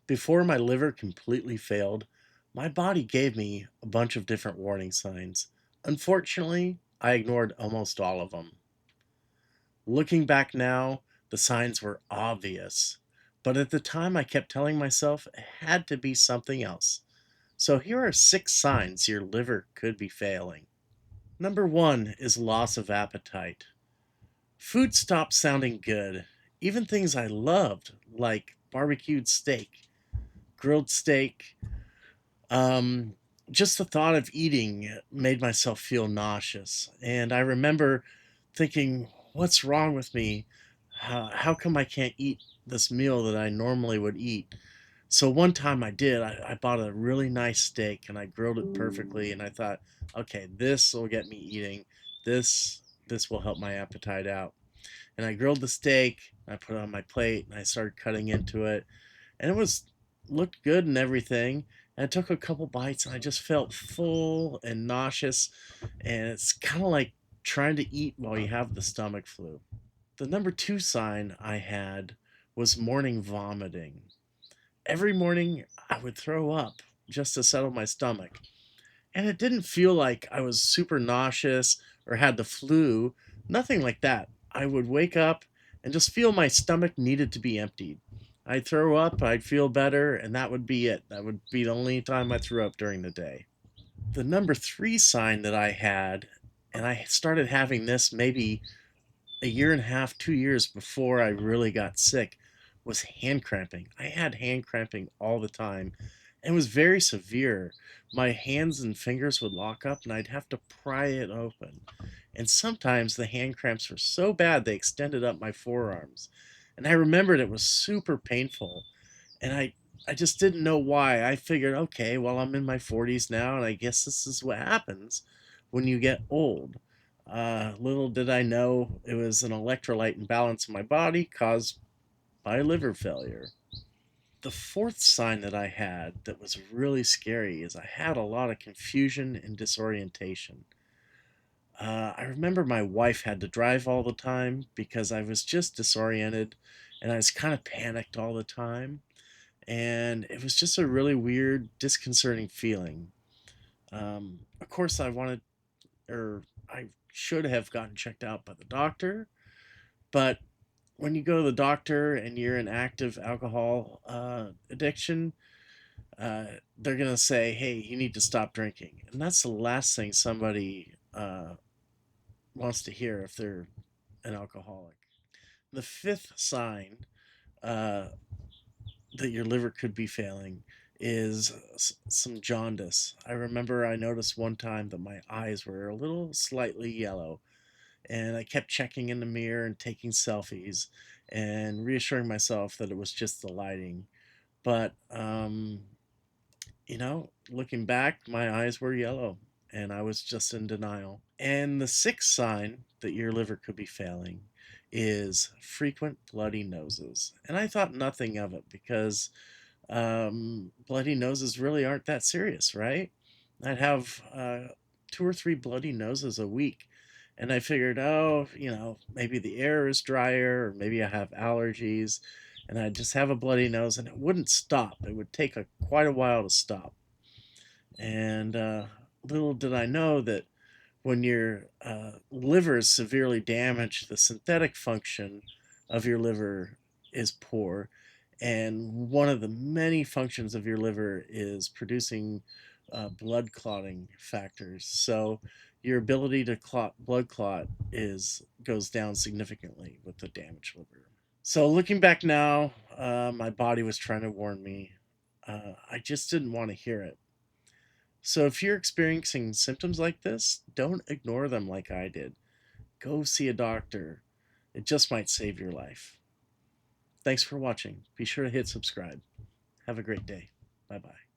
Before my liver completely failed, my body gave me a bunch of different warning signs. Unfortunately, I ignored almost all of them. Looking back now, the signs were obvious, but at the time I kept telling myself it had to be something else. So here are 6 signs your liver could be failing. Number 1 is loss of appetite. Food stopped sounding good. Even things I loved, like barbecued steak, grilled steak, Um, just the thought of eating made myself feel nauseous. And I remember thinking, what's wrong with me? How come I can't eat this meal that I normally would eat? So one time I did. I bought a really nice steak and I grilled it perfectly. And I thought, okay, this will get me eating. This will help my appetite out. And I grilled the steak. I put it on my plate and I started cutting into it, and it was looked good and everything. And I took a couple bites and I just felt full and nauseous, and it's kind of like trying to eat while you have the stomach flu. The number 2 sign I had was morning vomiting. Every morning I would throw up just to settle my stomach, and it didn't feel like I was super nauseous or had the flu, nothing like that. I would wake up and just feel my stomach needed to be emptied. I'd throw up, I'd feel better, and that would be it. That would be the only time I threw up during the day. The number 3 sign that I had, and I started having this maybe a year and a half, 2 years before I really got sick, was hand cramping. I had hand cramping all the time. It was very severe. My hands and fingers would lock up and I'd have to pry it open. And sometimes the hand cramps were so bad they extended up my forearms. And I remembered it was super painful. And I just didn't know why. I figured, okay, well, I'm in my 40s now, and I guess this is what happens when you get old. Little did I know it was an electrolyte imbalance in my body caused by liver failure. The fourth sign that I had that was really scary is I had a lot of confusion and disorientation. I remember my wife had to drive all the time because I was just disoriented and I was kind of panicked all the time. And it was just a really weird, disconcerting feeling. Of course, I wanted, or I should have gotten checked out by the doctor, but when you go to the doctor and you're in active alcohol addiction, they're going to say, hey, you need to stop drinking. And that's the last thing somebody wants to hear if they're an alcoholic. The fifth sign uh, that your liver could be failing is some jaundice. I remember I noticed one time that my eyes were a little slightly yellow, and I kept checking in the mirror and taking selfies and reassuring myself that it was just the lighting. But looking back, my eyes were yellow and I was just in denial. And the sixth sign that your liver could be failing is frequent bloody noses. And I thought nothing of it because bloody noses really aren't that serious, right? I'd have 2 or 3 bloody noses a week. And I figured, oh, maybe the air is drier, or maybe I have allergies, and I'd just have a bloody nose, and it wouldn't stop. It would take quite a while to stop. And little did I know that when your liver is severely damaged, the synthetic function of your liver is poor. And one of the many functions of your liver is producing blood clotting factors. So your ability to blood clot goes down significantly with the damaged liver. So looking back now, my body was trying to warn me. I just didn't want to hear it. So if you're experiencing symptoms like this, don't ignore them like I did. Go see a doctor. It just might save your life. Thanks for watching. Be sure to hit subscribe. Have a great day. Bye bye.